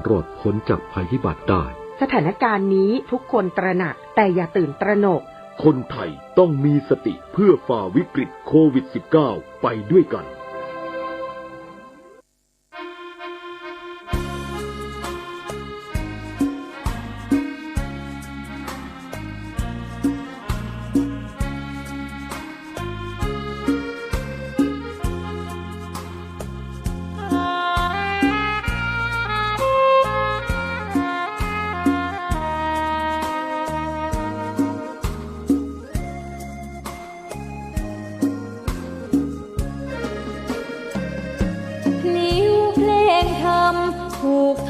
รอดพ้นจากภัยพิบัติได้สถานการณ์นี้ทุกคนตระหนักแต่อย่าตื่นตระหนกคนไทยต้องมีสติเพื่อฝ่าวิกฤตโควิด -19 ไปด้วยกัน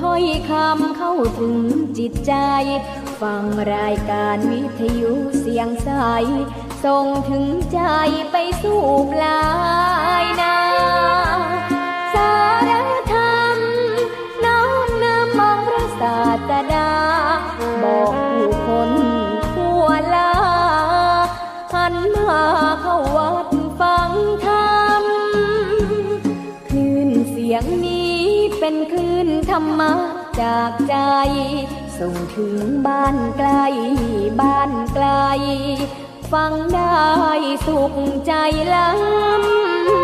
ถ้อยคำเข้าถึงจิตใจฟังรายการวิทยุเสียงใสส่งถึงใจไปสู่ปลายนาสารธรรมน้อมนำมองพระศาสดาบอกผู้คนทั่วลาหันมาเข้าวัดฟังธรรมคลื่นเสียงนี้เป็นคลื่นธรรมะจากใจส่งถึงบ้านไกลบ้านไกลฟังได้สุขใจล้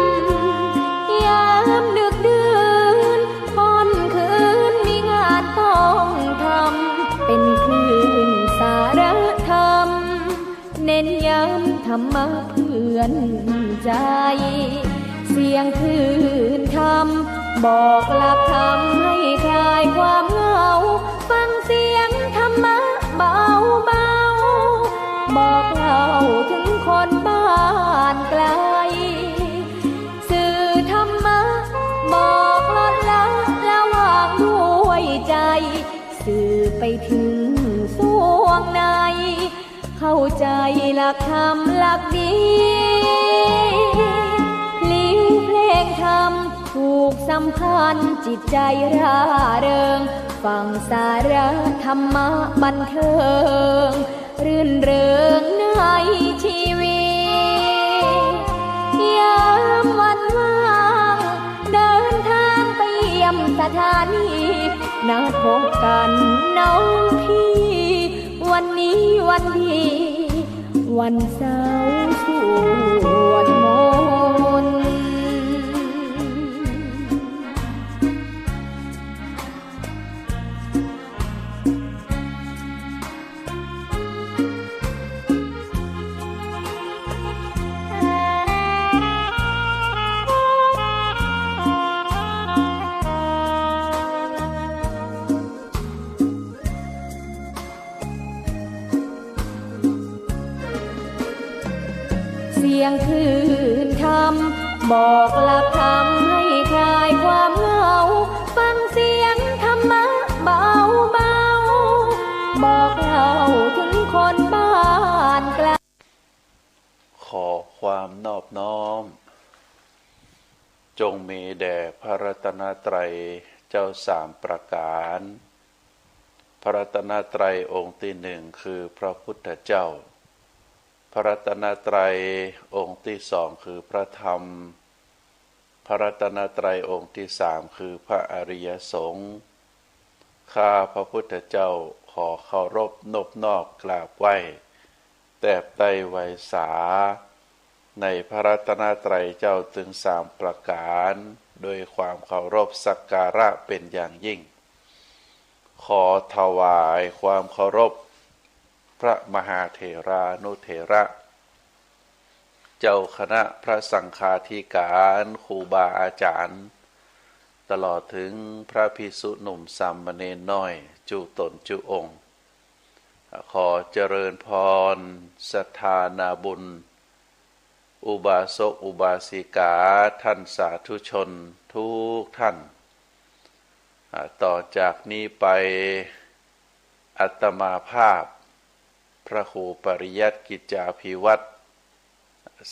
ำยามดึกดื่นค่ำคืนมีงานต้องทำเป็นคลื่นสารธรรมเน้นย้ำธรรมะเพื่อนใจเสียงคลื่นธรรมบอกหลักธรรมให้คลายความเหงาฟังเสียงธรรมะเบาเบาบอกเล่าถึงคนบ้านไกลสื่อธรรมะบอกลดละระหว่างด้วยใจสื่อไปถึงสวงในเข้าใจหลักธรรมหลักดีลิ้วเพลงธรรมผูกสัมพันธ์จิตใจร่าเริงฟังสาระธรรมะบันเทิงรื่นเริงในชีวิตยามวันว่างเดินทางไปเยี่ยมสถานีนัดพบกันน้องพี่วันนี้วันดีวันเสาร์สวดมนต์เสียงคลื่นธรรมบอกหลักธรรมให้คลายความเหงาฟังเสียงธรรมะเบาเบาบอกเล่าถึงคนบ้านไกลขอความนอบน้อมจงมีแด่พระรัตนตรัยเจ้าสามประการพระรัตนตรัยองค์ที่หนึ่งคือพระพุทธเจ้าพระรัตนตรัยองค์ที่สองคือพระธรรมพระรัตนตรัยองค์ที่สามคือพระอริยสงฆ์ข้าพระพุทธเจ้าขอเคารพนบนอบกราบไหว้แตบไต้ไวสาในพระรัตนตรัยเจ้าถึงสามประการโดยความเคารพสักการะเป็นอย่างยิ่งขอถวายความเคารพพระมหาเถรานุเถระเจ้าคณะพระสังฆาธิการครูบาอาจารย์ตลอดถึงพระภิกษุหนุ่มสามเณรน้อยจุตนจุองค์ขอเจริญพรศรัทธานาบุญอุบาสกอุบาสิกาท่านสาธุชนทุกท่านต่อจากนี้ไปอาตมาภาพพระครูปริยัติกิจจาภิวัตร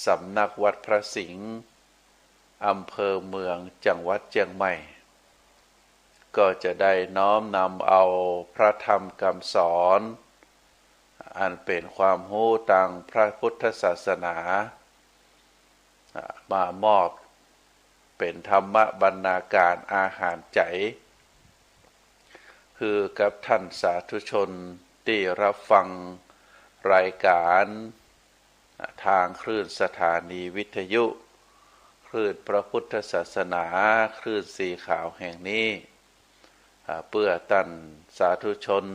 สำนักวัดพระสิงห์อำเภอเมืองจังหวัดเชียงใหม่ก็จะได้น้อมนำเอาพระธรรมคำสอนอันเป็นความรู้ทางพระพุทธศาสนามามอบเป็นธรรมบรรณาการอาหารใจ คือกับท่านสาธุชนที่รับฟังรายการทางคลื่นสถานีวิทยุคลื่นพระพุทธศาสนาคลื่นสีขาวแห่งนี้เพื่อท่านสาธุชน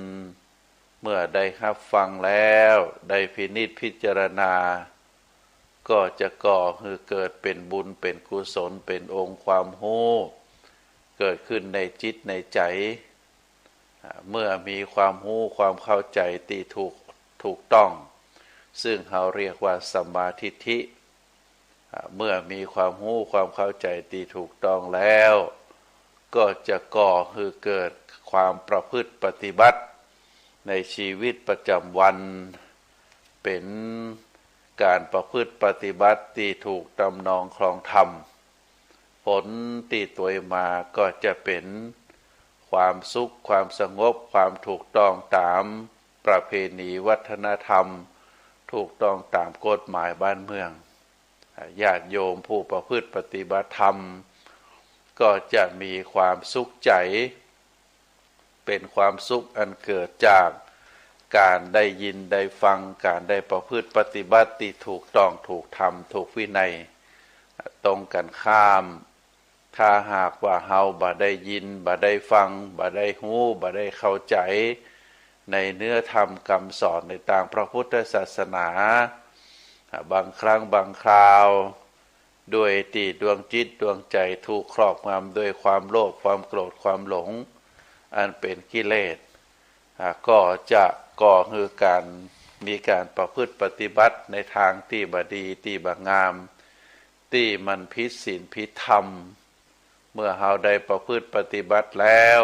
เมื่อได้รับฟังแล้วได้พินิจพิจารณาก็จะก่อให้เกิดเป็นบุญเป็นกุศลเป็นองค์ความรู้เกิดขึ้นในจิตในใจเมื่อมีความรู้ความเข้าใจที่ถูกต้องซึ่งเราเรียกว่าสัมมาทิฏฐิเมื่อมีความรู้ความเข้าใจที่ถูกต้องแล้วก็จะก่อให้เกิดความประพฤติปฏิบัติในชีวิตประจำวันเป็นการประพฤติปฏิบัติที่ถูกตำนองครองธรรมผลที่ตัวมาก็จะเป็นความสุขความสงบความถูกต้องตามประเพณีวัฒนธรรมถูกต้องตามกฎหมายบ้านเมืองญาติโยมผู้ประพฤติปฏิบัติธรรมก็จะมีความสุขใจเป็นความสุขอันเกิดจากการได้ยินได้ฟังการได้ประพฤติปฏิบัติที่ถูกต้องถูกธรรมถูกวินัยตรงกันข้ามถ้าหากว่าเฮาบ่ได้ยินบ่ได้ฟังบ่ได้รู้บ่ได้เข้าใจในเนื้อธรรมคำสอนในทางพระพุทธศาสนาบางครั้งบางคราวด้วยที่ดวงจิตดวงใจถูกครอบงำด้วยความโลภความโกรธความหลงอันเป็นกิเลสก็จะก่อให้การมีการประพฤติปฏิบัติในทางที่บดีที่บงามที่มันผิดศีลผิดธรรมเมื่อเราได้ประพฤติปฏิบัติแล้ว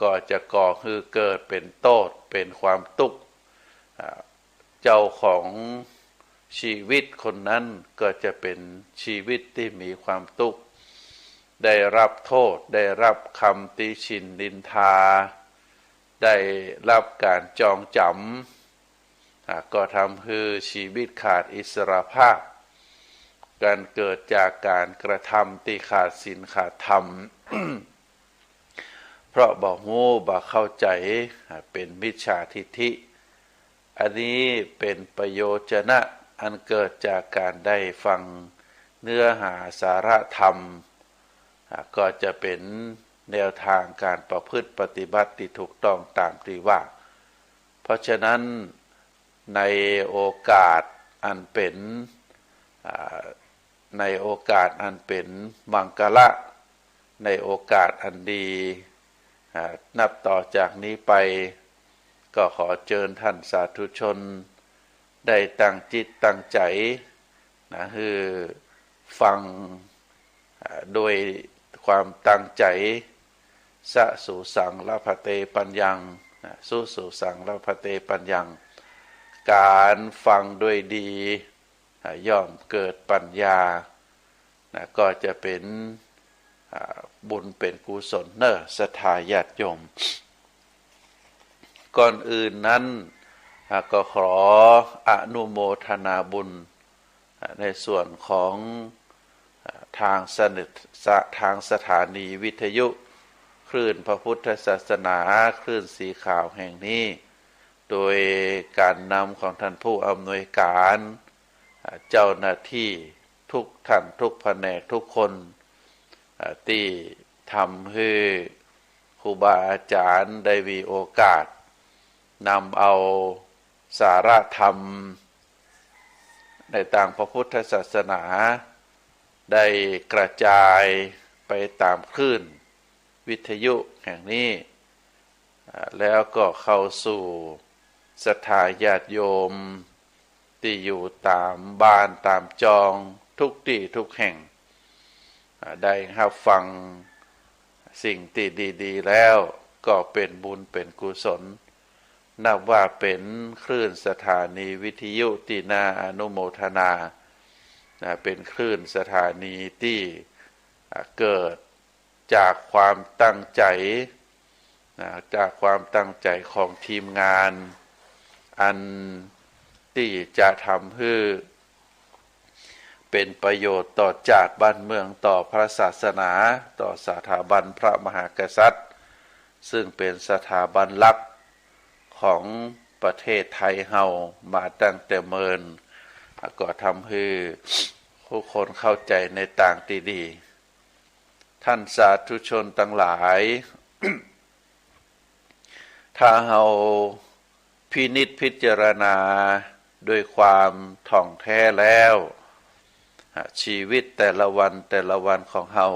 ก็จะก่อให้เกิดเป็นโทษเป็นความทุกข์เจ้าของชีวิตคนนั้นก็จะเป็นชีวิตที่มีความทุกข์ได้รับโทษได้รับคำติฉินนินทาได้รับการจองจำก็ทำให้ชีวิตขาดอิสรภาพการเกิดจากการกระทำที่ขาดศีลขาดธรรม เพราะบ่รู้บ่เข้าใจเป็นมิจฉาทิฏฐิอันนี้เป็นประโยชนะอันเกิดจากการได้ฟังเนื้อหาสาระธรรมก็จะเป็นแนวทางการประพฤติปฏิบัติที่ถูกต้องตามที่ว่าเพราะฉะนั้นในโอกาสอันเป็นมังกละในโอกาสอันดีนับต่อจากนี้ไปก็ขอเชิญท่านสาธุชนได้ตั้งจิตตั้งใจคือฟังโดยความตั้งใจสะสุสังละพะเตปัญญังสุสังละพะเตปัญญังการฟังด้วยดีย่อมเกิดปัญญาก็จะเป็นบุญเป็นกุศลศรัทธาญาติโยมก่อนอื่นนั้นก็ขออนุโมทนาบุญในส่วนของทางสถานีวิทยุคลื่นพระพุทธศาสนาคลื่นสีขาวแห่งนี้โดยการนำของท่านผู้อำนวยการเจ้าหน้าที่ทุกท่านทุกแผนกทุกคนที่ทำให้ครูบาอาจารย์ได้มีโอกาสนำเอาสาระธรรมในทางพระพุทธศาสนาได้กระจายไปตามคลื่นวิทยุแห่งนี้แล้วก็เข้าสู่ศรัทธาญาติโยมที่อยู่ตามบ้านตามจองทุกที่ทุกแห่งได้รับฟังสิ่งที่ดีๆแล้วก็เป็นบุญเป็นกุศลนับว่าเป็นคลื่นสถานีวิทยุที่น่าอนุโมทนาเป็นคลื่นสถานีที่เกิดจากความตั้งใจของทีมงานอันที่จะทำให้เป็นประโยชน์ต่อชาติบ้านเมืองต่อพระศาสนาต่อสถาบันพระมหากษัตริย์ ซึ่งเป็นสถาบันหลักของประเทศไทยเฮามาตั้งแต่เมินก็ทำให้ผู้คนเข้าใจในต่างที่ดีท่านสาธุชนทั้งหลาย ถ้าเฮาพินิจพิจารณาด้วยความท่องแท้แล้วชีวิตแต่ละวันของเฮา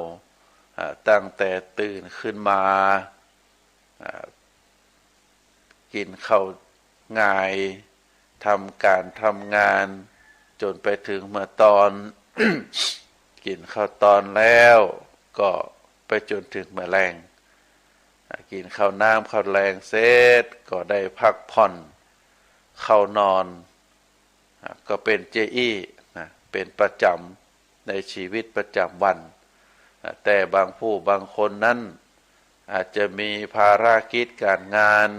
ตั้งแต่ตื่นขึ้นมากินข้าวง่ายทำการทำงานจนไปถึงเมื่อตอน กินข้าวตอนแล้วก็ไปจนถึงเมื่อแรงกินข้าวน้ำข้าวแรงเสร็จก็ได้พักผ่อนเข้านอนก็เป็นเจอี้เป็นประจำในชีวิตประจำวันแต่บางผู้บางคนนั้นอาจจะมีภารกิจการงาน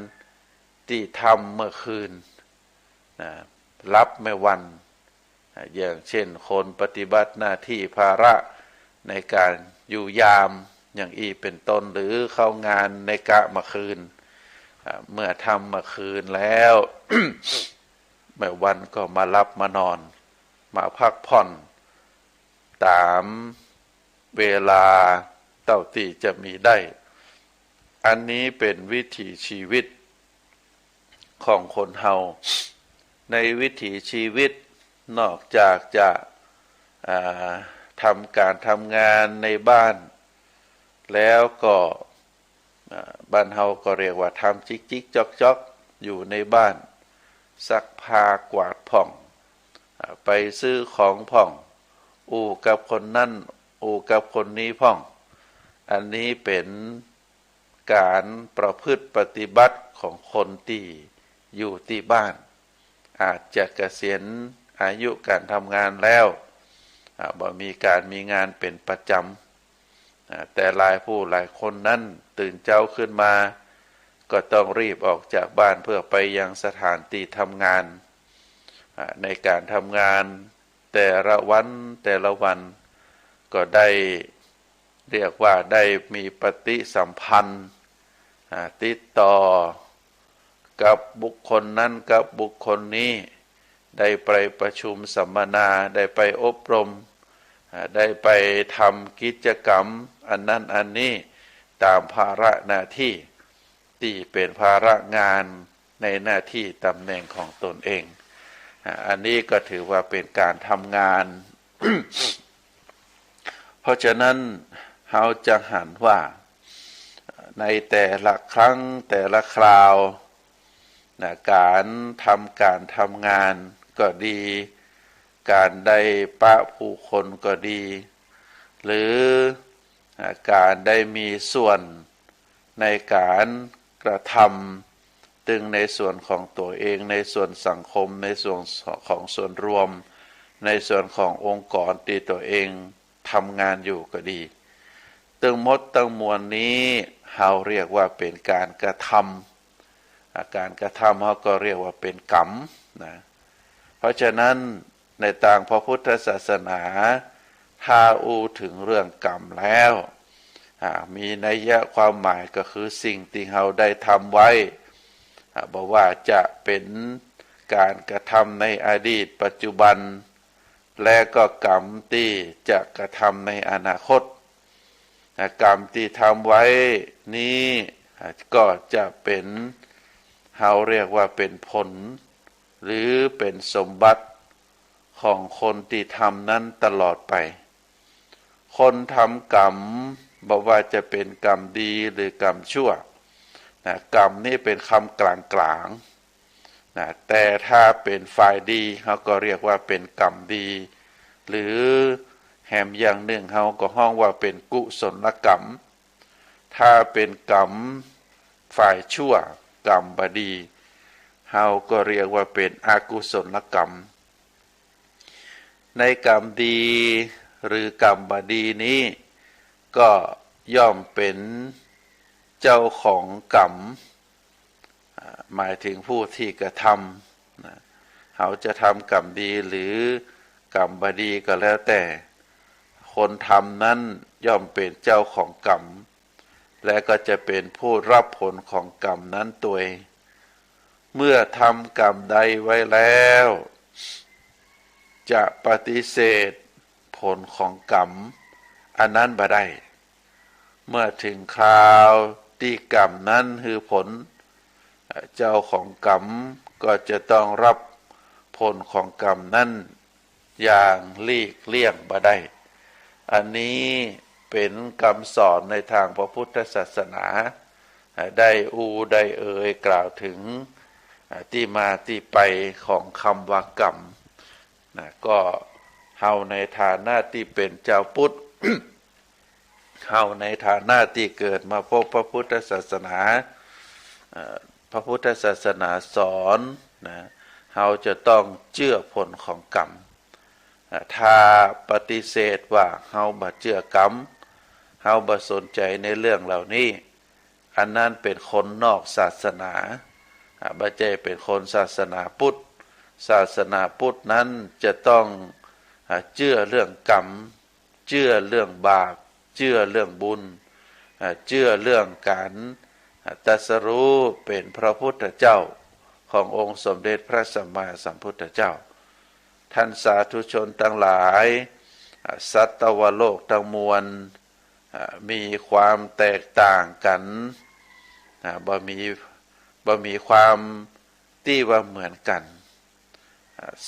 ที่ทำเมื่อคืนรับไม่วันอย่างเช่นคนปฏิบัติหน้าที่ภาระในการอยู่ยามอย่างอีเป็นต้นหรือเข้างานในกะเมื่อคืนเมื่อทำเมื่อคืนแล้ว เมื่อวันก็มารับมานอนมาพักผ่อนตามเวลาเท่าที่จะมีได้อันนี้เป็นวิถีชีวิตของคนเฮาในวิถีชีวิตนอกจากจะทำการทำงานในบ้านแล้วก็บ้านเฮาก็เรียกว่าทำจิกๆจอกๆอยู่ในบ้านซักผ้ากวาดผ่องไปซื้อของผ่องอู่กับคนนั่นอู่กับคนนี้ผ่องอันนี้เป็นการประพฤติปฏิบัติของคนที่อยู่ที่บ้านอาจจะเกษียณอายุการทำงานแล้วบ่มีการมีงานเป็นประจำแต่หลายผู้หลายคนนั้นตื่นเช้าขึ้นมาก็ต้องรีบออกจากบ้านเพื่อไปยังสถานที่ทำงานในการทำงานแต่ละวันก็ได้เรียกว่าได้มีปฏิสัมพันธ์ติดต่อกับบุคคลนั้นกับบุคคลนี้ได้ไปประชุมสัมมนาได้ไปอบรมได้ไปทำกิจกรรมอันนั้นอันนี้ตามภาระหน้าที่ที่เป็นภาระงานในหน้าที่ตำแหน่งของตนเองอันนี้ก็ถือว่าเป็นการทำงาน เพราะฉะนั้นเราจะหันว่าในแต่ละครั้งแต่ละคราวการทำงานก็ดีการได้ปะผู้คนก็ดีหรือการได้มีส่วนในการกระทำตึงในส่วนของตัวเองในส่วนสังคมในส่วนของส่วนรวมในส่วนขององค์กรที่ตัวเองทำงานอยู่ก็ดีตึงหมดตึงมวลนี้เราเรียกว่าเป็นการกระทำการกระทำเขาก็เรียกว่าเป็นกรรมนะเพราะฉะนั้นในทางพระพุทธศาสนาถ้าอูถึงเรื่องกรรมแล้วมีนัยยะความหมายก็คือสิ่งที่เราได้ทำไว้บอกว่าจะเป็นการกระทำในอดีตปัจจุบันและก็กรรมที่จะกระทำในอนาคตกรรมที่ทำไว้นี้ก็จะเป็นเราเรียกว่าเป็นผลหรือเป็นสมบัติของคนที่ทำนั้นตลอดไปคนทำกรรมบอกว่าจะเป็นกรรมดีหรือกรรมชั่วกรรมนี่เป็นคำกลางๆแต่ถ้าเป็นฝ่ายดีเขาก็เรียกว่าเป็นกรรมดีหรือแหมอย่างหนึ่งเขาก็ห้องว่าเป็นกุศลกรรมถ้าเป็นกรรมฝ่ายชั่วกรรมบดีเขาก็เรียกว่าเป็นอกุศลกรรมในกรรมดีหรือกรรมบดีนี้ก็ย่อมเป็นเจ้าของกรรมหมายถึงผู้ที่กระทำเขาจะทำกรรมดีหรือกรรมบดีก็แล้วแต่คนทำนั้นย่อมเป็นเจ้าของกรรม และก็จะเป็นผู้รับผลของกรรมนั้นตัวเองเมื่อทำกรรมใดไว้แล้วจะปฏิเสธผลของกรรมอันนั้นบ่ได้เมื่อถึงคราวที่กรรมนั้นคือผลเจ้าของกรรมก็จะต้องรับผลของกรรมนั้นอย่างหลีกเลี่ยงบ่ได้อันนี้เป็นคำสอนในทางพระพุทธศาสนาได้ได้กล่าวถึงที่มาที่ไปของคำว่ากรรมก็เฮาในฐานะที่เป็นเจ้าพุทธ เฮาในฐานะที่เกิดมาพบพระพุทธศาสนาพระพุทธศาสนาสอนเฮาจะต้องเชื่อผลของกรรมถ้าปฏิเสธว่าเฮาบ่เชื่อกรรมเฮาบ่สนใจในเรื่องเหล่านี้อันนั้นเป็นคนนอกศาสนาบ่ใช่เป็นคนศาสนาพุทธศาสนาพุทธนั้นจะต้องเชื่อเรื่องกรรมเชื่อเรื่องบาปเชื่อเรื่องบุญเชื่อเรื่องการตรัสรู้เป็นพระพุทธเจ้าขององค์สมเด็จพระสัมมาสัมพุทธเจ้าท่านสาธุชนทั้งหลายสัตวโลกทั้งมวลมีความแตกต่างกันบ่มีความที่ว่าเหมือนกัน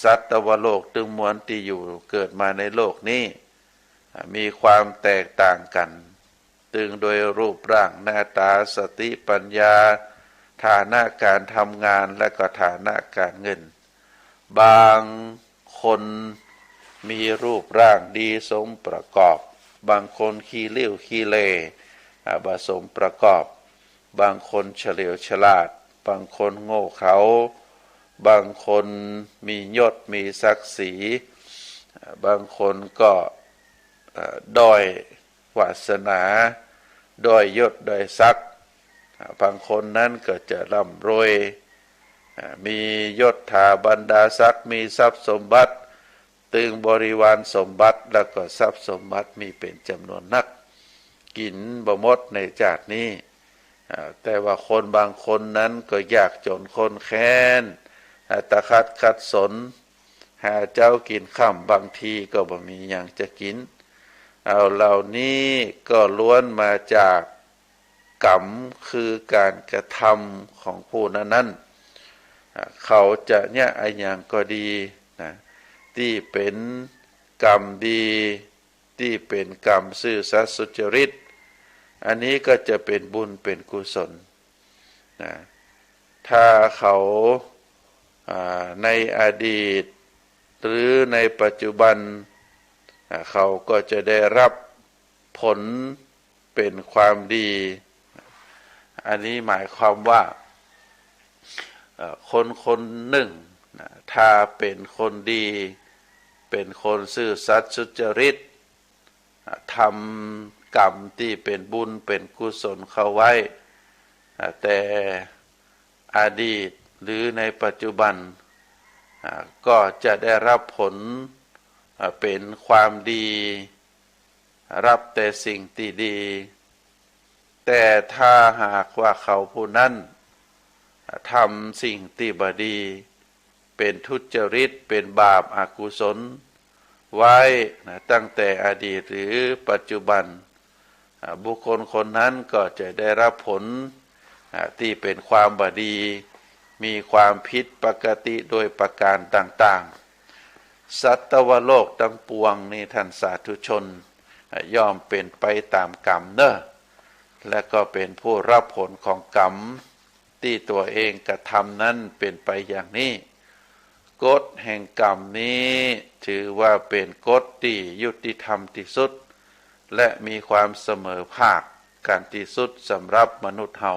สัตวโลกทั้งมวลที่อยู่เกิดมาในโลกนี้มีความแตกต่างกันตึงโดยรูปร่างหน้าตาสติปัญญาฐานะการทำงานและก็ฐานะการเงินบางคนมีรูปร่างดีสมประกอบบางคนขี้เลี้ยวขี้เล่บ่สมประกอบบางคนเฉลียวฉลาดบางคนโง่เขลาบางคนมียศมีศักดิ์ศรีบางคนก็ด้อยวาสนาด้อยยศด้อยศักดิ์บางคนนั้นก็จะร่ำรวยมียศถาบรรดาศักดิ์มีทรัพย์สมบัติตึงบริวารสมบัติแล้วก็ทรัพย์สมบัติมีเป็นจำนวนนักกินบ่หมดในชาตินี้แต่ว่าคนบางคนนั้นก็ยากจนคนแค้นตะคัดขัดสนหาเจ้ากินข้ามบางทีก็บ่มีอย่างจะกินเหล่านี้ก็ล้วนมาจากกรรมคือการกระทำของผู้นั้นเขาจะเนี่ยไอ้อย่างก็ดีนะที่เป็นกรรมดีที่เป็นกรรมซื่อสัตย์สุจริตอันนี้ก็จะเป็นบุญเป็นกุศลนะถ้าเขาในอดีตหรือในปัจจุบันเขาก็จะได้รับผลเป็นความดีอันนี้หมายความว่าคนหนึ่งถ้าเป็นคนดีเป็นคนซื่อสัตย์สุจริตทำกรรมที่เป็นบุญเป็นกุศลเข้าไว้แต่อดีตหรือในปัจจุบันก็จะได้รับผลเป็นความดีรับแต่สิ่งที่ดีแต่ถ้าหากว่าเขาผู้นั้นทำสิ่งที่บดีเป็นทุจริตเป็นบาปอกุศลไว้ตั้งแต่อดีตหรือปัจจุบันบุคคลคนนั้นก็จะได้รับผลที่เป็นความบดีมีความผิดปกติโดยประการต่างๆสัตวโลกทั้งปวงนี่ท่านสาธุชนย่อมเป็นไปตามกรรมเนอะและก็เป็นผู้รับผลของกรรมที่ตัวเองกระทำนั้นเป็นไปอย่างนี้กฎแห่งกรรมนี้ถือว่าเป็นกฎที่ยุติธรรมที่สุดและมีความเสมอภาคกันที่สุดสำหรับมนุษย์เฮา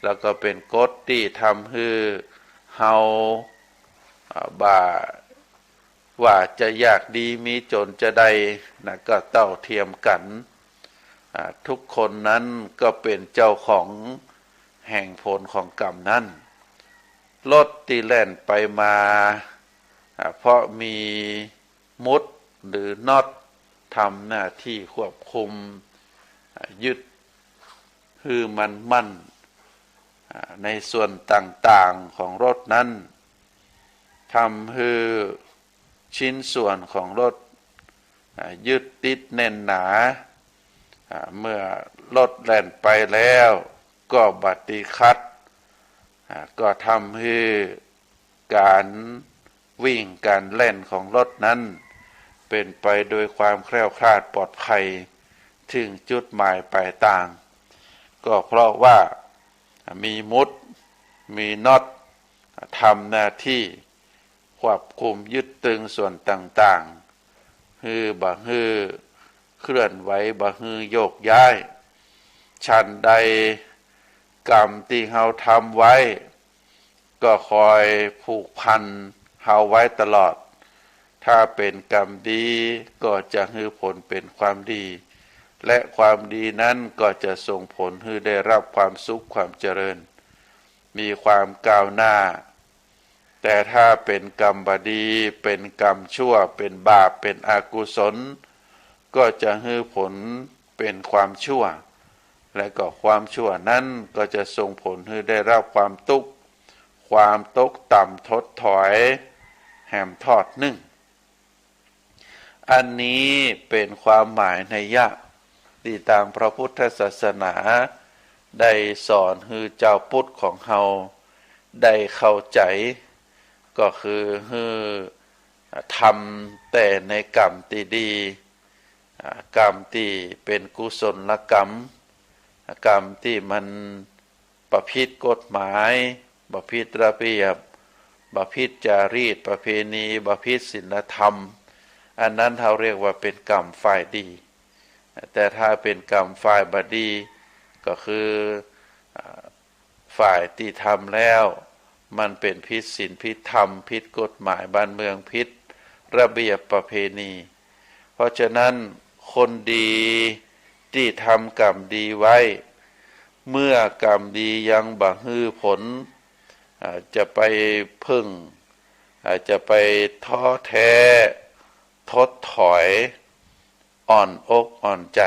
แล้วก็เป็นกฎที่ทำให้เฮาว่าจะยากดีมีจนจะได้นะก็เท่าเทียมกันทุกคนนั้นก็เป็นเจ้าของแห่งผลของกรรมนั้นรถที่แล่นไปมาเพราะมีมุดหรือน็อตทำหน้าที่ควบคุมยึด คือมันมั่นในส่วนต่างๆของรถนั้นทำให้ชิ้นส่วนของรถยึดติดแน่นหนาเมื่อรถแล่นไปแล้วก็บัดติคัดก็ทำให้การวิ่งการเล่นของรถนั้นเป็นไปโดยความแคล้วคลาดปลอดภัยถึงจุดหมายปลายทางก็เพราะว่ามีมุดมีน็อตทำหน้าที่ควบคุมยึดตึงส่วนต่างๆฮือบ่ฮือเคลื่อนไหวบ่ฮือโยกย้ายฉันใดกรรมที่เฮาทำไว้ก็คอยผูกพันเฮาไว้ตลอดถ้าเป็นกรรมดีก็จะให้ผลเป็นความดีและความดีนั้นก็จะส่งผลให้ได้รับความสุขความเจริญมีความก้าวหน้าแต่ถ้าเป็นกรรมบดีเป็นกรรมชั่วเป็นบาปเป็นอกุศลก็จะให้ผลเป็นความชั่วและก็ความชั่วนั้นก็จะส่งผลให้ได้รับความทุกข์ความตกต่ำถดถอยแหมทอดนึ่งอันนี้เป็นความหมายในยะที่ตามพระพุทธศาสนาได้สอนให้เจ้าพุทธของเฮาได้เข้าใจก็คือให้ทำแต่ในกรรมที่ดีกรรมที่เป็นกุศลกรรมกรรมที่มันประพฤติกฎหมายประพฤติระเบียบประพฤติจารีตประเพณีประพฤติศีลธรรมอันนั้นเขาเรียกว่าเป็นกรรมฝ่ายดีแต่ถ้าเป็นกรรมฝ่ายบดีก็คือฝ่ายที่ทำแล้วมันเป็นผิดศีลผิดธรรมผิดกฎหมายบ้านเมืองผิดระเบียบประเพณีเพราะฉะนั้นคนดีที่ทำกรรมดีไว้เมื่อกรรมดียังบ่ฮือผลจะไปพึ่งจะไปท้อแท้ทดถอยอ่อนอกอ่อนใจ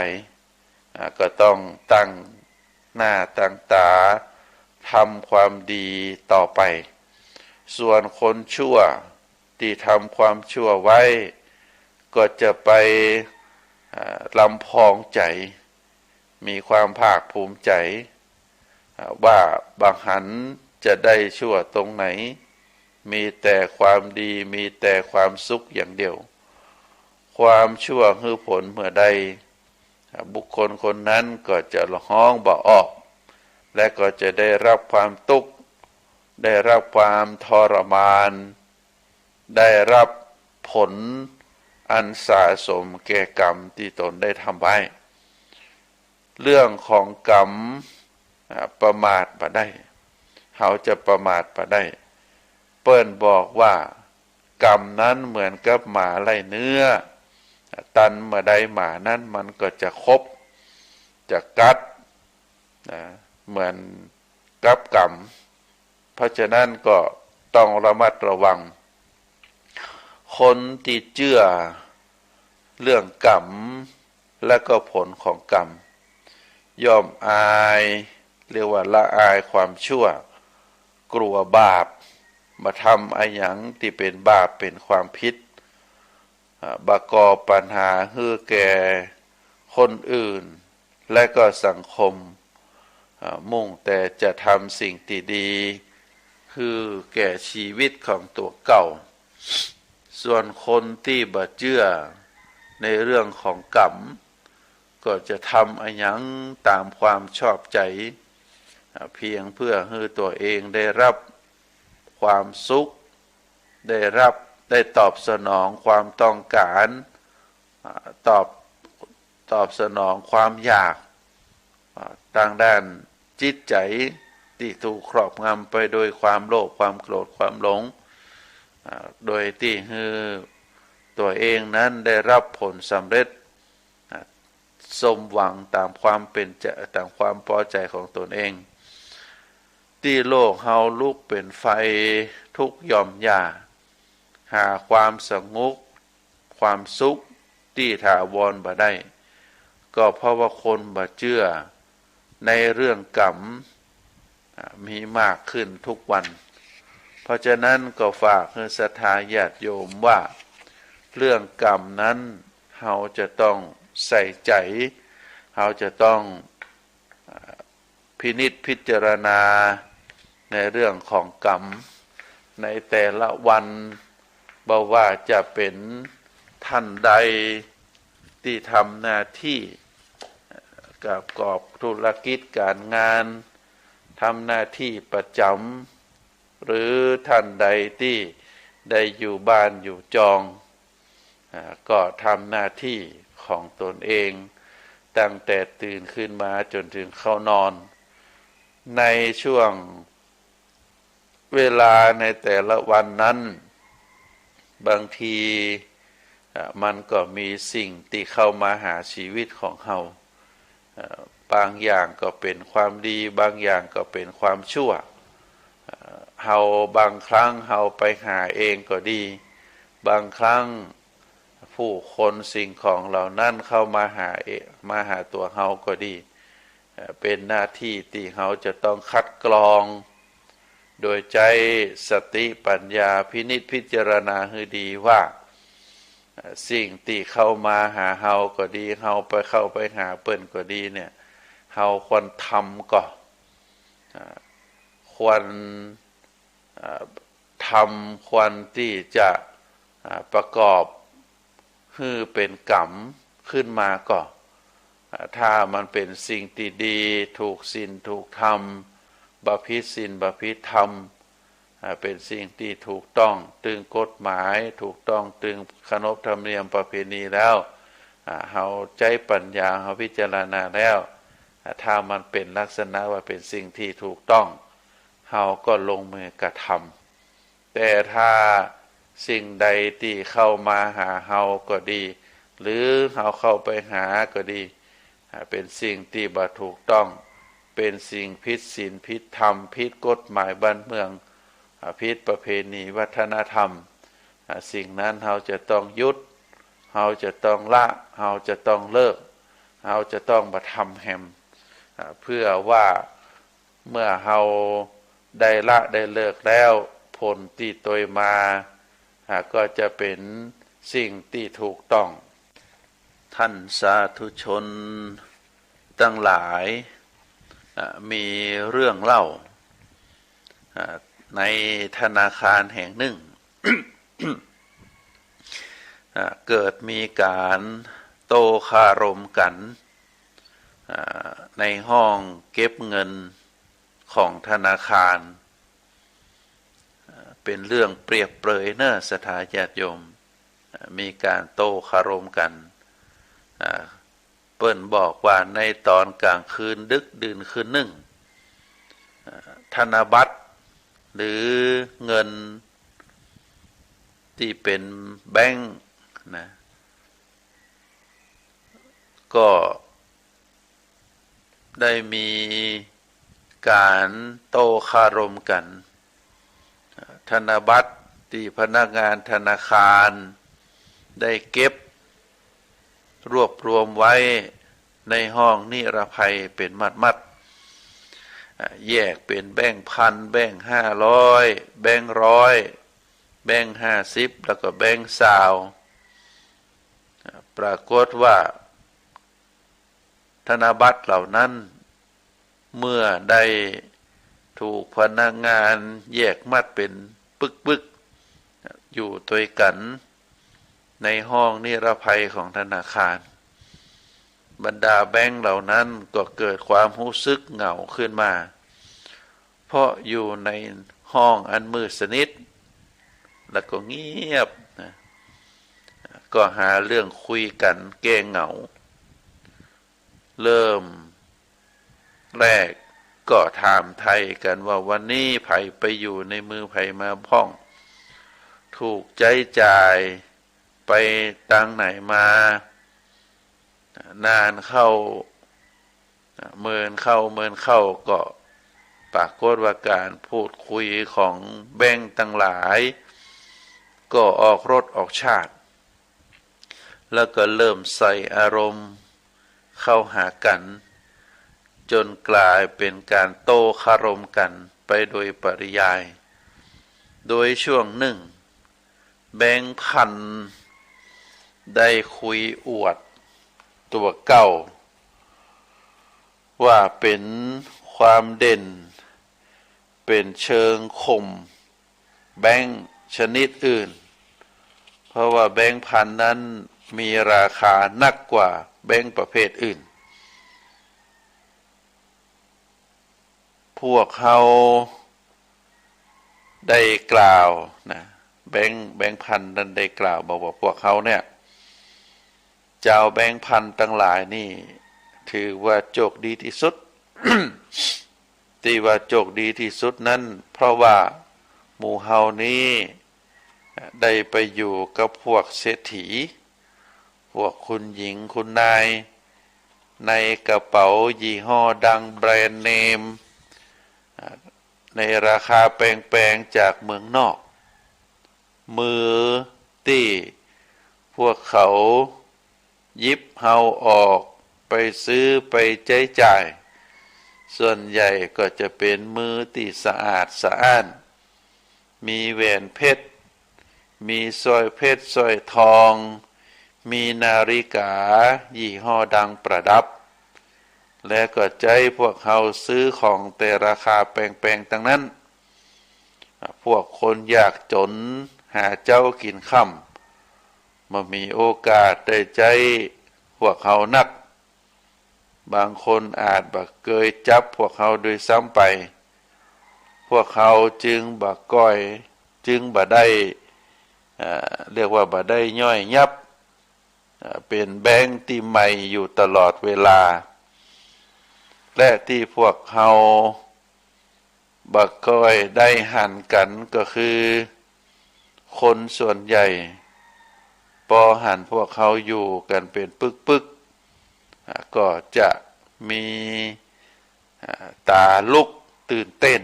ก็ต้องตั้งหน้าตั้งตาทำความดีต่อไปส่วนคนชั่วที่ทำความชั่วไว้ก็จะไปลำพองใจมีความภาคภูมิใจว่าบางหันจะได้ชั่วตรงไหนมีแต่ความดีมีแต่ความสุขอย่างเดียวความชั่วคือผลเมื่อใดบุคคลคนนั้นก็จะร้องบ่ออกและก็จะได้รับความทุกข์ได้รับความทรมานได้รับผลอันสะสมแก่กรรมที่ตนได้ทำไว้เรื่องของกรรมประมาทบ่ได้เขาจะประมาทบ่ได้เปิ้นบอกว่ากรรมนั้นเหมือนกับหมาไล่เนื้อตันเมื่อใดหมานั้นมันก็จะคบจะกัดเหมือนกับกรรมเพราะฉะนั้นก็ต้องระมัดระวังคนที่เชื่อเรื่องกรรมและก็ผลของกรรมย่อมอายเรียกว่าละอายความชั่วกลัวบาปมาทำอะไรอย่างที่เป็นบาปเป็นความผิดบก่อปัญหาให้แก่คนอื่นและก็สังคมมุ่งแต่จะทำสิ่งที่ดีคือแก่ชีวิตของตัวเก่าส่วนคนที่บ่เชื่อในเรื่องของกรรมก็จะทำอะไรอย่างตามความชอบใจเพียงเพื่อให้ตัวเองได้รับความสุขได้ตอบสนองความต้องการตอบสนองความอยากทางด้านจิตใจที่ถูกครอบงำไปโดยความโลภความโกรธความหลงโดยที่ให้ตัวเองนั้นได้รับผลสำเร็จสมหวังตามความเป็นใจตามความพอใจของตนเองที่โลกเฮาลุกเป็นไฟทุกข์ย่อมย่าหาความสงบความสุขที่ถาวรบ่ได้ก็เพราะว่าคนบ่เชื่อ ในเรื่องกรรมมีมากขึ้นทุกวันเพราะฉะนั้นก็ฝากให้ศรัทธาญาติโยมว่าเรื่องกรรมนั้นเราจะต้องใส่ใจเราจะต้องพินิจพิจารณาในเรื่องของกรรมในแต่ละวันบ่ว่าจะเป็นท่านใดที่ทำหน้าที่ประกอบธุรกิจการงานทำหน้าที่ประจำหรือท่านใดที่ได้อยู่บ้านอยู่จองก็ทำหน้าที่ของตนเองตั้งแต่ตื่นขึ้นมาจนถึงเข้านอนในช่วงเวลาในแต่ละวันนั้นบางทีมันก็มีสิ่งที่เข้ามาหาชีวิตของเราบางอย่างก็เป็นความดีบางอย่างก็เป็นความชั่วเราบางครั้งเราไปหาเองก็ดีบางครั้งผู้คนสิ่งของเหล่านั้นเข้ามาหาตัวเราก็ดีเป็นหน้าที่ที่เราจะต้องคัดกรองโดยใจสติปัญญาพินิจพิจารณาให้ดีว่าสิ่งที่เข้ามาหาเราก็ดีเราเข้าไปหาเปิ้นก็ดีเนี่ยเราควรทำก่อนควรทำควรที่จะประกอบให้เป็นกรรมขึ้นมาก่อนถ้ามันเป็นสิ่งที่ดีถูกศีลถูกธรรมบาพิศีลบาพิธรรมเป็นสิ่งที่ถูกต้องตึงกฎหมายถูกต้องตึงขนบธรรมเนียมประเพณีแล้วเราใจปัญญาเราพิจารณาแล้วถ้ามันเป็นลักษณะว่าเป็นสิ่งที่ถูกต้องเราก็ลงมือกระทำแต่ถ้าสิ่งใดที่เข้ามาหาเราก็ดีหรือเราเข้าไปหาก็ดีเป็นสิ่งที่บ่ถูกต้องเป็นสิ่งผิดศีลผิดธรรมผิดกฎหมายบ้านเมืองผิดประเพณีวัฒนธรรมสิ่งนั้นเราจะต้องยุดเราจะต้องละเราจะต้องเลิกเราจะต้องมาทำแหมเพื่อว่าเมื่อเราได้ละได้เลิกแล้วผลที่ตยมาก็จะเป็นสิ่งที่ถูกต้องท่านสาธุชนทั้งหลายมีเรื่องเล่าในธนาคารแห่งหนึ่ง เกิดมีการโต้คารมกันในห้องเก็บเงินของธนาคารเป็นเรื่องเปรียบเปรยเนอะศรัทธาญาติโยมมีการโต้คารมกันเปิ้นบอกว่าในตอนกลางคืนดึกดื่นคืนหนึ่งธนบัตรหรือเงินที่เป็นแบงค์นะก็ได้มีการโต้คารมกันธนบัตรที่พนักงานธนาคารได้เก็บรวบรวมไว้ในห้องนิรภัยเป็นมัดแยกเป็นแบงค์พันแบงค์500แบงค์100แบงค์50แล้วก็แบงค์20ปรากฏว่าธนบัตรเหล่านั้นเมื่อได้ถูกพนักงานแยกมัดเป็นปึกๆอยู่ด้วยกันในห้องนิรภัยของธนาคารบรรดาแบงค์เหล่านั้นก็เกิดความรู้สึกเหงาขึ้นมาเพราะอยู่ในห้องอันมืดสนิทแล้วก็เงียบนะก็หาเรื่องคุยกันแก้เหงาเริ่มแรกก็ถามไทยกันว่าวันนี้ไผไปอยู่ในมือไผมาพ่องถูกใจจ่ายไปตังไหนมานานเข้าเมินเข้าก็ปรากฏว่าการพูดคุยของแบงค์ทั้งหลายก็ออกรสออกชาติแล้วก็เริ่มใส่อารมณ์เข้าหากัน จนกลายเป็นการโต้คารมกันไปโดยปริยาย โดยช่วงหนึ่งแบงค์พันได้คุยอวดตัวเก่าว่าเป็นความเด่นเป็นเชิงข่มแบงค์ชนิดอื่นเพราะว่าแบงค์พันนั้นมีราคานักกว่าแบงค์ประเภทอื่นพวกเขาได้กล่าวนะแบงค์พันนั้นได้กล่าวบอกว่าพวกเขาเนี่ยเจ้าแบงค์พันทั้งหลายนี่ถือว่าโชคดีที่สุด ที่ว่าโชคดีที่สุดนั้นเพราะว่าหมู่เฮานี้ได้ไปอยู่กับพวกเศรษฐีพวกคุณหญิงคุณนายในกระเป๋ายี่ห้อดังแบรนด์เนมในราคาแพงๆจากเมืองนอกมือที่พวกเขายิบเฮาออกไปซื้อไปใช้จ่ายส่วนใหญ่ก็จะเป็นมือที่สะอาดสะอ้านมีแหวนเพชรมีสร้อยเพชรสร้อยทองมีนาฬิกายี่ห้อดังประดับและก็ใจพวกเขาซื้อของแต่ราคาแพงๆทั้งนั้นพวกคนยากจนหาเจ้ากินค่ำมามีโอกาสได้ใจพวกเขานักบางคนอาจบักเกยจับพวกเขาโดยซ้ำไปพวกเขาจึงบักก้อยจึงบ่ได้เรียกว่าบ่ได้ย่อยยับเป็นแบงค์ที่ใหม่อยู่ตลอดเวลาและที่พวกเขาบักก้อยได้หันกันก็คือคนส่วนใหญ่พอหันพวกเขาอยู่กันเป็นปึกๆก็จะมีตาลุกตื่นเต้น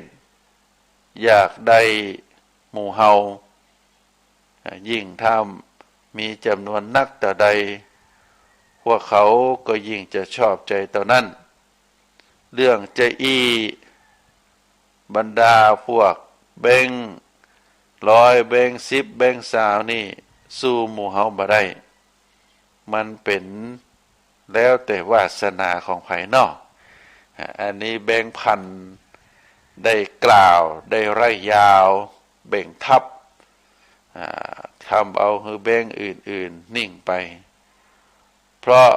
อยากได้หมู่เฮายิ่งถ้ามีจำนวนนักต่อใดพวกเขาก็ยิ่งจะชอบใจต่อนั้นเรื่องจะบรรดาพวกแบงค์ร้อยแบงค์สิบแบงค์สาวนี่สู้หมู่เฮาบ่ได้มันเป็นแล้วแต่วาสนาของภายนอกอันนี้แบงค์พันได้กล่าวได้ไร่ยาวแบ่งทับทำเอาคือแบงค์อื่นๆนิ่งไปเพราะ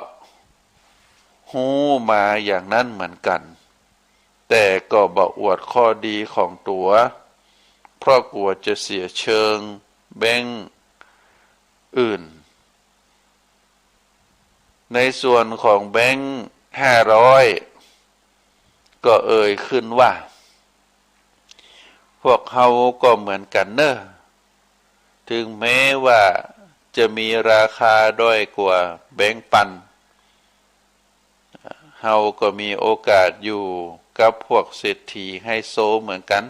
หูมาอย่างนั้นเหมือนกันแต่ก็บ่อวดข้อดีของตัวเพราะกลัวจะเสียเชิงแบงค์อื่นในส่วนของแบงค์500ก็เอ่ยขึ้นว่าพวกเขาก็เหมือนกันเนอะถึงแม้ว่าจะมีราคาด้อยกว่าแบงค์พันเฮาก็มีโอกาสอยู่กับพวกเศรษฐีไฮโซเหมือนกัน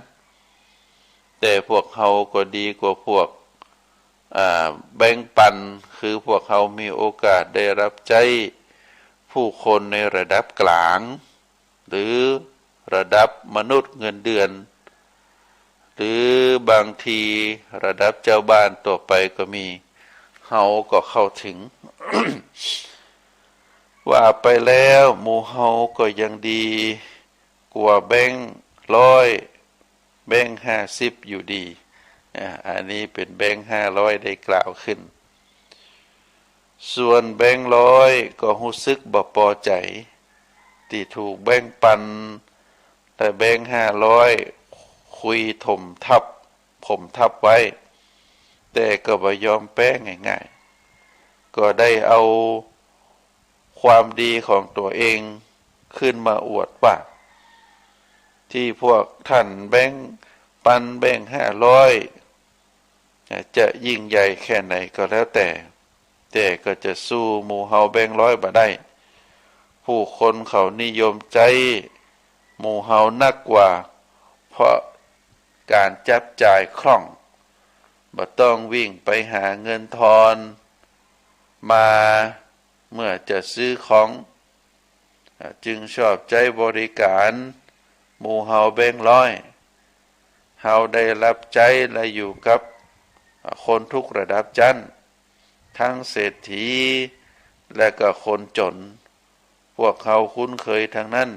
แต่พวกเขาก็ดีกว่าพวกแบงค์พันคือพวกเขามีโอกาสได้รับใช้ผู้คนในระดับกลางหรือระดับมนุษย์เงินเดือนหรือบางทีระดับเจ้าบ้านตัวไปก็มีเขาก็เข้าถึง ว่าไปแล้วหมู่เฮาก็ยังดีกว่าแบงค์100แบงค์50อยู่ดีอันนี้เป็นแบงค์500ได้กล่าวขึ้นส่วนแบงค์100ก็รู้สึกบ่พอใจที่ถูกแบงค์พันแต่แบงค์500คุยถมทับไว้แต่ก็บ่ยอมแป้งง่ายๆก็ได้เอาความดีของตัวเองขึ้นมาอวดว่าที่พวกท่านแบงค์พันแบงค์500จะยิ่งใหญ่แค่ไหนก็แล้วแต่ก็จะสู้หมู่เฮาแบงค์100บ่ได้ผู้คนเขานิยมใจหมู่เฮานักกว่าเพราะการจับจ่ายคล่องบ่ต้องวิ่งไปหาเงินทอนมาเมื่อจะซื้อของ จึงชอบใจบริการหมู่เฮาแบงค์ร้อยเฮาได้รับใจและอยู่กับคนทุกระดับชั้นทั้งเศรษฐีและก็คนจนพวกเขาคุ้นเคยทั้งนั้น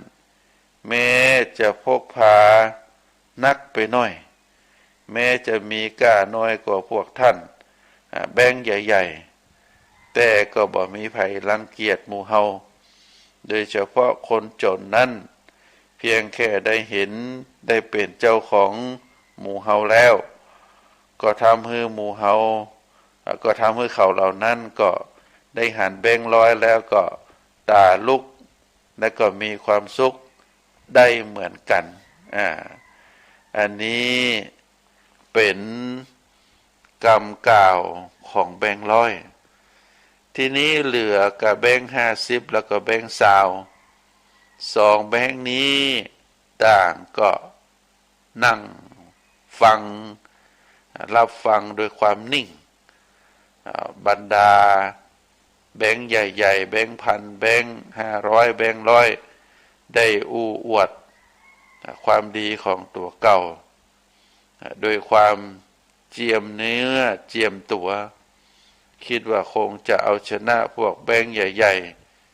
แม้จะพกพานักไปหน่อยแม้จะมีก้าน้อยกว่าพวกท่านแบงค์ใหญ่ๆแต่ก็บ่มีไผรังเกียจหมู่เฮาโดยเฉพาะคนจนนั้นเพียงแค่ได้เห็นได้เป็นเจ้าของหมู่เฮาแล้วก็ทำให้หมู่เฮาก็ทำให้เขาเหล่านั้นก็ได้หันแบงค์ร้อยแล้วก็ตาลุกและก็มีความสุขได้เหมือนกันอันนี้เป็นกรรมกล่าวของแบงค์ร้อยทีนี้เหลือกับแบงค์50แล้วก็แบงค์20 2แบงค์นี้ต่างก็นั่งฟังรับฟังโดยความนิ่งบรรดาแบงค์ใหญ่ๆแบงค์พันแบงค์500แบงค์ร้อยได้อู้อวดความดีของตัวเก่าโดยความเจียมเนื้อเจียมตัวคิดว่าคงจะเอาชนะพวกแบงค์ใหญ่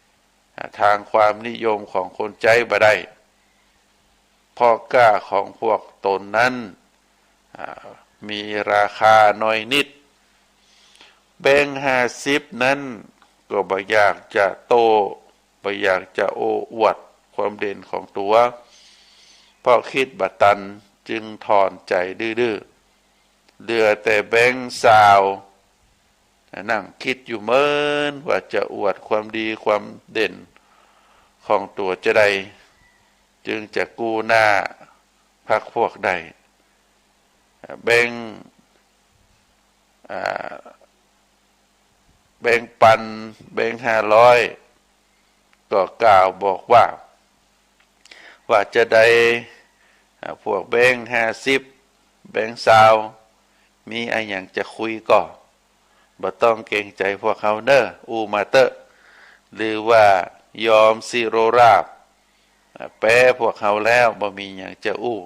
ๆทางความนิยมของคนใจบ่ได้เพราะกล้าของพวกตนนั้นมีราคาน้อยนิดแบงค์50นั้นก็บ่อยากจะโตบ่อยากจะโอ้อวดความเด่นของตัวเพราะคิดบัดตันจึงถอนใจดื้อๆเหลือแต่แบงค์20นั่งคิดอยู่เมินว่าจะอวดความดีความเด่นของตัวจะได้จึงจะกู้หน้าพักพวกใดแบงปันแบงค์500ก็กล่าวบอกว่าจะได้พวกแบงค์50แบงค์20มีอะไรอย่างจะคุยก็บ่ต้องเกรงใจพวกเขาเด้ออูมาเตอหรือว่ายอมสิโรราบแปรพวกเขาแล้วบ่มีอย่างจะอู้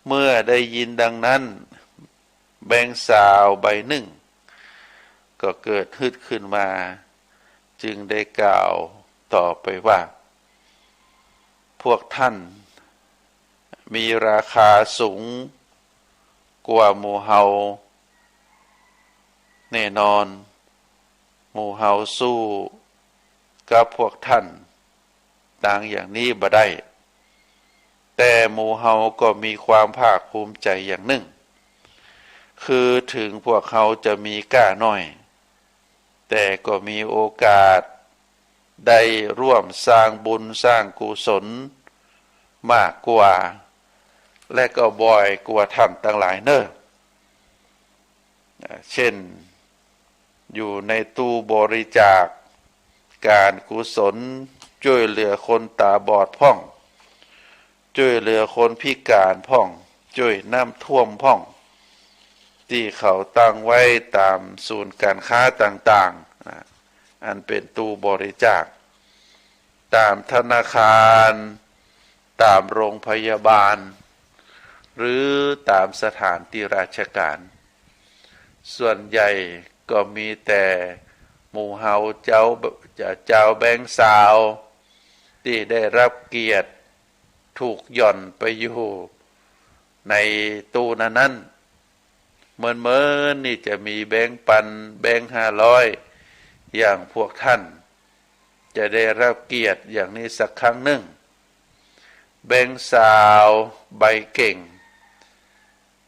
เมื่อได้ยินดังนั้นแบงค์ใบหนึ่งก็เกิดฮึดขึ้นมาจึงได้กล่าวต่อไปว่าพวกท่านมีราคาสูงกว่าหมู่เฮาแน่นอนหมู่เฮาสู้กับพวกท่านต่างอย่างนี้บ่ได้แต่หมู่เฮาก็มีความภาคภูมิใจอย่างหนึ่งคือถึงพวกเขาจะมีก้าน้อยแต่ก็มีโอกาสได้ร่วมสร้างบุญสร้างกุศลมากกว่าและก็บ่อยกว่าท่านทั้งหลายเนอะเช่นอยู่ในตู้บริจาคการกุศลช่วยเหลือคนตาบอดพ่องช่วยเหลือคนพิการพ่องช่วยน้ำท่วมพ่องที่เขาตั้งไว้ตามศูนย์การค้าต่างๆอันเป็นตู้บริจาคตามธนาคารตามโรงพยาบาลหรือตามสถานที่ราชการส่วนใหญ่ก็มีแต่หมู่เฮาเจ้าแบงค์ที่ได้รับเกียรติถูกหย่อนไปอยู่ในตู้นั้นเมื่อนี่จะมีแบงค์ปันแบงค์500อย่างพวกท่านจะได้รับเกียรติอย่างนี้สักครั้งหนึ่งแบงค์ใบเก่ง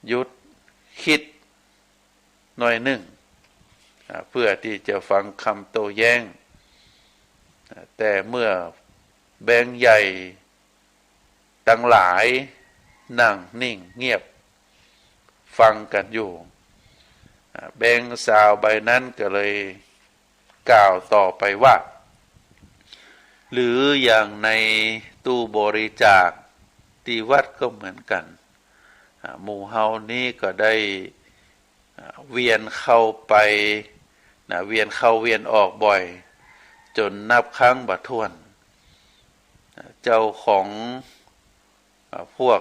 หยุดคิดหน่อยหนึ่งเพื่อที่จะฟังคำโต้แย้งแต่เมื่อแบงค์ใหญ่ทั้งหลายนั่งนิ่งเงียบฟังกันอยู่แบงค์ใบนั้นก็เลยกล่าวต่อไปว่าหรืออย่างในตู้บริจาคที่วัดก็เหมือนกันหมู่เฮานี้ก็ได้เวียนเข้าไปเวียนเข้าเวียนออกบ่อยจนนับครั้งบ่ถ้วน เจ้าของพวก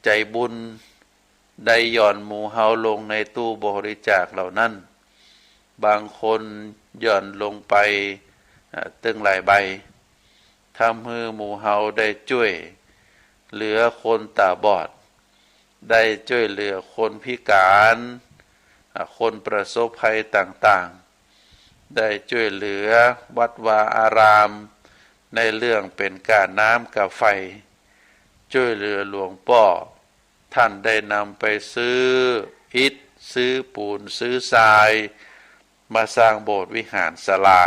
ใจบุญได้หย่อนหมู่เฮาลงในตู้บริจาคเหล่านั้นบางคนหย่อนลงไปตึงหลายใบทำให้หมู่เฮาได้ช่วยเหลือคนตาบอดได้ช่วยเหลือคนพิการคนประสบภัยต่างๆได้ช่วยเหลือวัดวาอารามในเรื่องเป็นการน้ำกับไฟช่วยเหลือหลวงพ่อท่านได้นำไปซื้ออิฐซื้อปูนซื้อทรายมาสร้างโบสถ์วิหารศาลา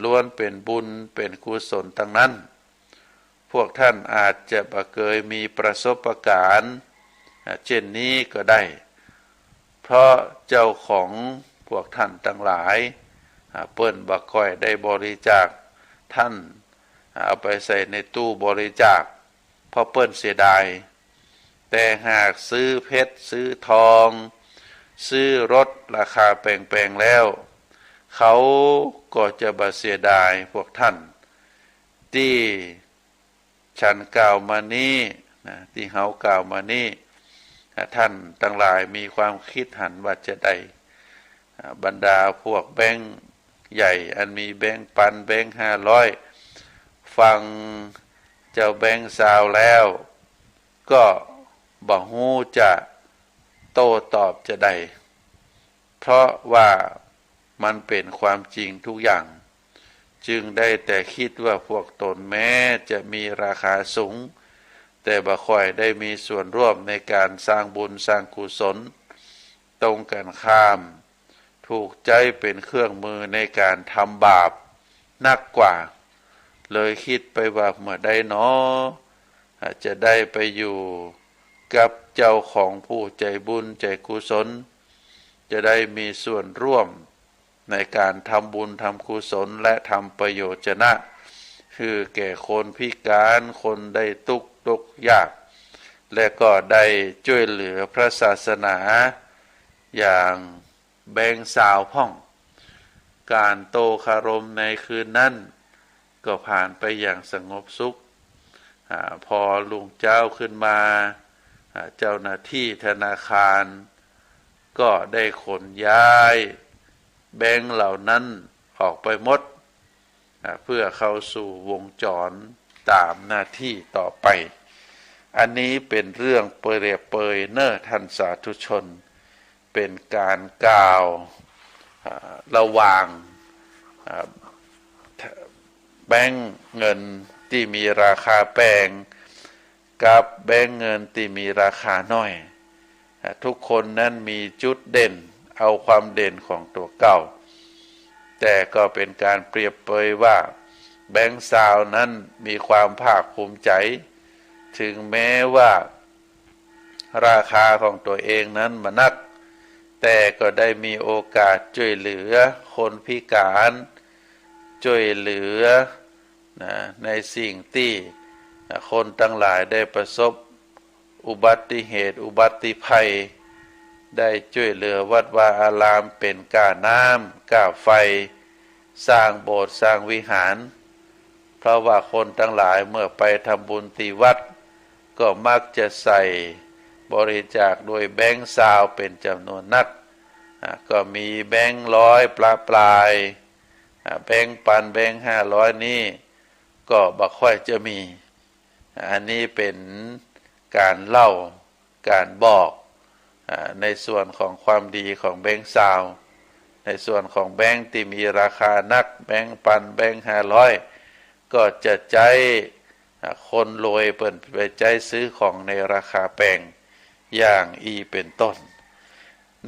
ล้วนเป็นบุญเป็นกุศลทั้งนั้นพวกท่านอาจจะบ่เคยมีประสบการณ์เช่นนี้ก็ได้เพราะเจ้าของพวกท่านทั้งหลายเปิ้นบ่ค่อยได้บริจาคท่านเอาไปใส่ในตู้บริจาคเพราะเปิ้นเสียดายแต่หากซื้อเพชรซื้อทองซื้อรถราคาแพงๆแล้วเขาก็จะบ่เสียดายพวกท่านที่ฉันกล่าวมานี้ที่เฮากล่าวมานี้ท่านทั้งหลายมีความคิดหันว่าจะได้บรรดาพวกแบงค์ใหญ่อันมีแบงค์พันแบงค์500ฟังเจ้าแบงค์20แล้วก็บ่ฮู้จะโต้ตอบจะได้เพราะว่ามันเป็นความจริงทุกอย่างจึงได้แต่คิดว่าพวกตนแม้จะมีราคาสูงแต่บ่ค่อยได้มีส่วนร่วมในการสร้างบุญสร้างกุศลตรงกันข้ามถูกใจเป็นเครื่องมือในการทำบาปนักกว่าเลยคิดไปว่าเมื่อใดหนอจะได้ไปอยู่กับเจ้าของผู้ใจบุญใจกุศลจะได้มีส่วนร่วมในการทำบุญทำกุศลและทำประโยชน์ชนะคือแก่คนพิการคนได้ทุกข์ยากและก็ได้ช่วยเหลือพระศาสนาอย่างแบงสาวพ่องการโตคารมในคืนนั้นก็ผ่านไปอย่างสงบสุขพอลุงเจ้าขึ้นมาเจ้าหน้าที่ธนาคารก็ได้ขนย้ายแบงค์เหล่านั้นออกไปหมดเพื่อเข้าสู่วงจรตามหน้าที่ต่อไปอันนี้เป็นเรื่องเปรียบเปยเน้อท่านสาธุชนเป็นการกล่าวระหว่างแบงค์เงินที่มีราคาแพงกับแบงค์เงินที่มีราคาน้อยทุกคนนั้นมีจุดเด่นเอาความเด่นของตัวเก่าแต่ก็เป็นการเปรียบเปยว่าแบงค์20นั้นมีความภาคภูมิใจถึงแม้ว่าราคาของตัวเองนั้นมันนักแต่ก็ได้มีโอกาสช่วยเหลือคนพิการช่วยเหลือในสิ่งที่คนทั้งหลายได้ประสบอุบัติเหตุอุบัติภัยได้ช่วยเหลือวัดวาอารามเป็นก้าน้ำก้าไฟสร้างโบสถ์สร้างวิหารเพราะว่าคนทั้งหลายเมื่อไปทำบุญที่วัดก็มักจะใส่บริจาคโดยแบงค์20เป็นจำนวนนักก็มีแบงค์100ปลายแบงค์พันแบงค์500นี่ก็บ่ค่อยจะมีอันนี้เป็นการเล่าการบอกในส่วนของความดีของแบงค์20ในส่วนของแบงค์ที่มีราคานักแบงค์พันแบงค์500ก็จะใจคนรวยเปิ่นไปใจซื้อของในราคาแพงอย่างเป็นต้น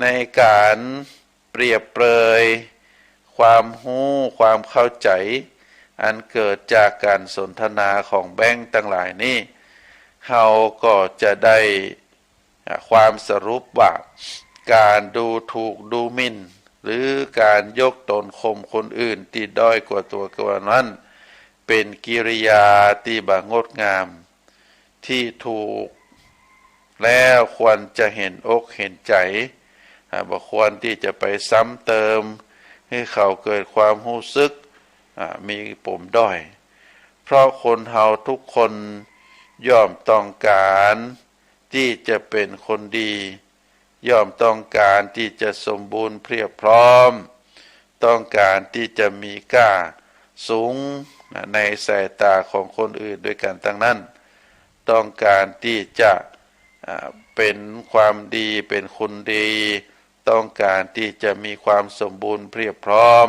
ในการเปรียบเปรยความรู้ความเข้าใจอันเกิดจากการสนทนาของแบงค์ทั้งหลายนี้เฮาก็จะได้ความสรุปว่าการดูถูกดูหมิ่นหรือการยกตนข่มคนอื่นที่ด้อยกว่าตัวกว่านั้นเป็นกิริยาที่บ่งดงามที่ถูกแล้วควรจะเห็นอกเห็นใจบ่ควรที่จะไปซ้ำเติมให้เขาเกิดความรู้สึกมีปมด้อย เพราะคนเฮาทุกคนย่อมต้องการที่จะเป็นคนดีย่อมต้องการที่จะสมบูรณ์เพรียบพร้อมต้องการที่จะมีค่าสูงในสายตาของคนอื่นด้วยกันทั้งนั้นต้องการที่จะเป็นความดีเป็นคนดีต้องการที่จะมีความสมบูรณ์เพรียบพร้อม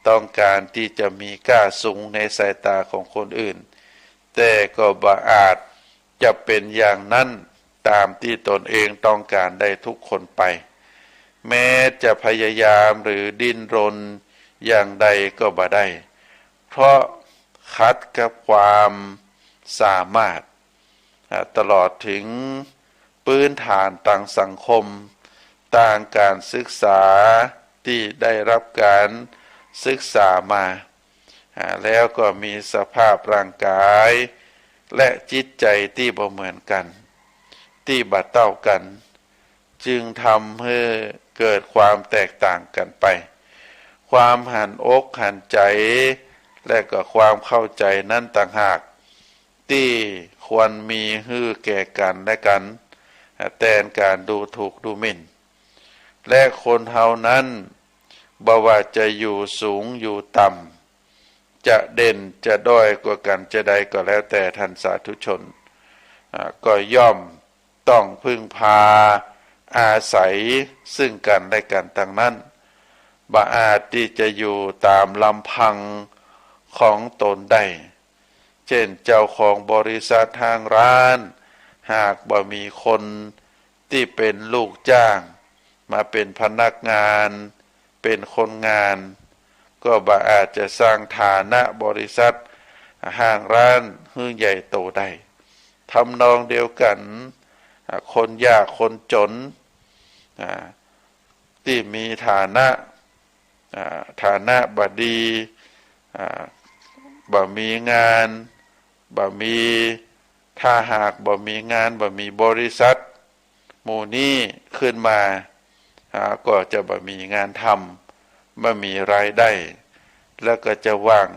ต้องการที่จะมีค่าสูงในสายตาของคนอื่นแต่ก็บ่อาจจะเป็นอย่างนั้นตามที่ตนเองต้องการได้ทุกคนไปแม้จะพยายามหรือดิ้นรนอย่างใดก็บ่ได้เพราะขัดกับความสามารถตลอดถึงพื้นฐานทางสังคมต่างการศึกษาที่ได้รับการศึกษามาแล้วก็มีสภาพร่างกายและจิตใจที่บ่เหมือนกันที่บ่เท่ากันจึงทำให้เกิดความแตกต่างกันไปความหันอกหันใจและก็ความเข้าใจนั้นต่างหากที่ควรมีให้แก่กันและกันแทนการดูถูกดูหมิ่นและคนเฮานั้นบ่ว่าจะอยู่สูงอยู่ต่ำจะเด่นจะด้อยกว่ากันจะใดก็แล้วแต่ท่านสาธุชนก็ย่อมต้องพึ่งพาอาศัยซึ่งกันและกันทั้งนั้นบ่อาจที่จะอยู่ตามลำพังของตนได้เช่นเจ้าของบริษัททางร้านหากบ่มีคนที่เป็นลูกจ้างมาเป็นพนักงานเป็นคนงานก็บ่อาจจะสร้างฐานะบริษัทห้างร้านให้ใหญ่โตได้ทำนองเดียวกันคนยากคนจนที่มีฐานะบ่ดีบ่มีงานบ่มีถ้าหากบ่มีงานบ่มีบริษัทหมู่นี้ขึ้นมาก็จะบ่มีงานทำบ่มีรายได้แล้วก็จะว่าง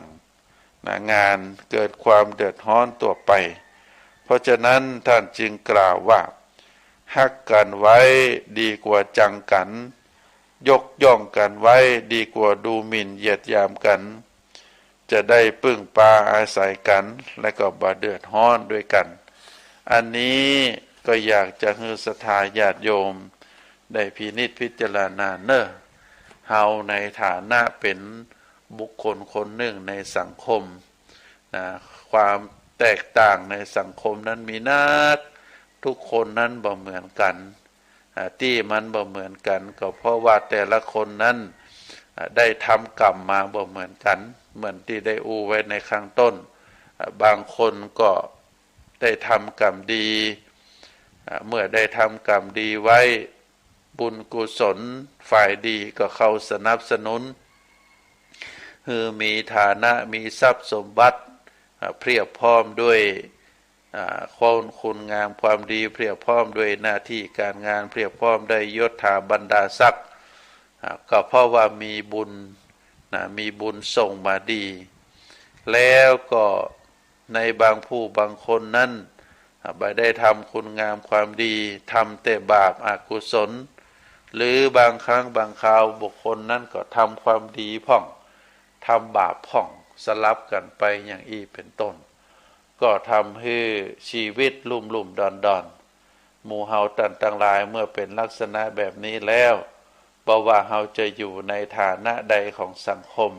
งานเกิดความเดือดร้อนตัวไปเพราะฉะนั้นท่านจึงกล่าวว่าฮักกันไว้ดีกว่าจังกันยกย่องกันไว้ดีกว่าดูหมิ่นเหยียดหยามกันจะได้พึ่งพาอาศัยกันและก็บ่เดือดร้อนด้วยกันอันนี้ก็อยากจะให้ศรัทธาญาติโยมได้พินิจพิจารณาเนอะเฮาในฐานะเป็นบุคคลคนหนึ่งในสังคมความแตกต่างในสังคมนั้นมีนักทุกคนนั้นบ่เหมือนกันที่มันบ่เหมือนกันก็เพราะว่าแต่ละคนนั้นได้ทำกรรมมาบ่เหมือนกันเหมือนที่ได้อู้ไว้ในข้างต้นบางคนก็ได้ทำกรรมดีเมื่อได้ทำกรรมดีไว้บุญกุศลฝ่ายดีก็เข้าสนับสนุนคือมีฐานะมีทรัพย์สมบัติเพียบพร้อมด้วยความคุณงามความดีเพียบพร้อมด้วยหน้าที่การงานเพียบพร้อมด้วยยศถาบรรดาศักดิ์ก็เพราะว่ามีบุญส่งมาดีแล้วก็ในบางผู้บางคนนั้นไม่ได้ทำคุณงามความดีทำแต่บาปอกุศลหรือบางครั้งบางคราวบุคคลนั้นก็ทำความดีพ่องทำบาปพ่องสลับกันไปอย่างอีเป็นต้นก็ทำให้ชีวิตลุ่มๆดอนๆหมู่เฮาต่างหลายเมื่อเป็นลักษณะแบบนี้แล้วบ่ว่าเฮาจะอยู่ในฐานะใดของสังคม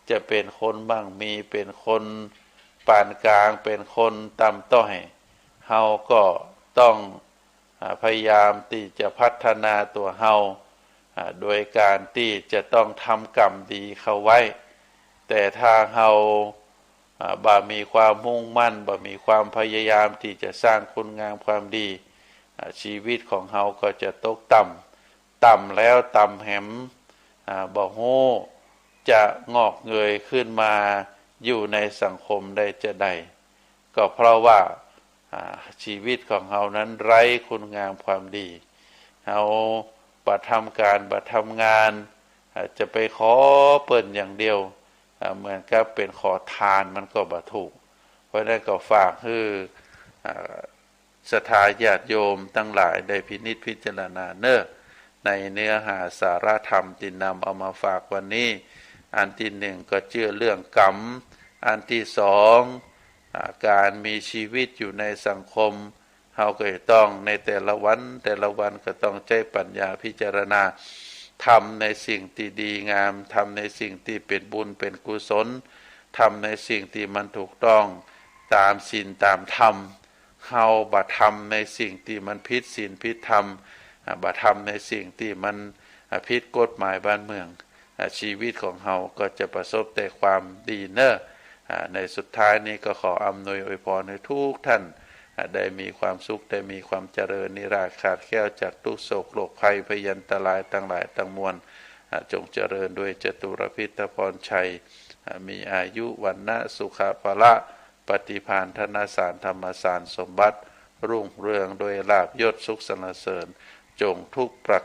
จะเป็นคนมั่งมีเป็นคนปานกลางเป็นคนต่ำต้อยเฮาก็ต้องพยายามที่จะพัฒนาตัวเฮาโดยการที่จะต้องทำกรรมดีเข้าไว้แต่ถ้าเฮาบ่มีความมุ่งมั่นบ่มีความพยายามที่จะสร้างคุณงามความดีชีวิตของเฮาก็จะตกต่ำแล้วต่ำแหมบ่ฮู้จะงอกเงยขึ้นมาอยู่ในสังคมได้จะใดก็เพราะว่าชีวิตของเฮานั้นไร้คุณงามความดีเฮาบ่ทำการบ่ทำงานจะไปขอเปิ้นอย่างเดียวเหมือนกับเป็นขอทานมันก็บ่ถูก ราะนั้นก็ฝากให้ศรัทธาญาติโยมทั้งหลายได้พินิจพิจารณาในเนื้อหาสาระธรรมที่นำเอามาฝากวันนี้อันที่หนึ่งก็เชื่อเรื่องกรรมอันที่สองการมีชีวิตอยู่ในสังคมเราก็ต้องในแต่ละวันก็ต้องใช้ปัญญาพิจารณาทำในสิ่งที่ดีงามทำในสิ่งที่เป็นบุญเป็นกุศลทำในสิ่งที่มันถูกต้องตามศีลตามธรรมเฮาบ่ทำในสิ่งที่มันผิดศีลผิดธรรมบ่ทำในสิ่งที่มันผิดกฎหมายบ้านเมืองชีวิตของเฮาก็จะประสบแต่ความดีในสุดท้ายนี้ก็ขออำนวยอวยพรให้ทุกท่านได้มีความสุขได้มีความเจริญนิราชขาดแคล้วจากทุกโศกโรคภัยพยันตรายทั้งหลายทั้งมวลจงเจริญด้วยจตุรพิธพรชัยมีอายุวันนะสุขภาละปฏิภาณธนสารธรรมสารสมบัติรุ่งเรืองโดยลาภยศสุขสรรเสริญจงทุกประ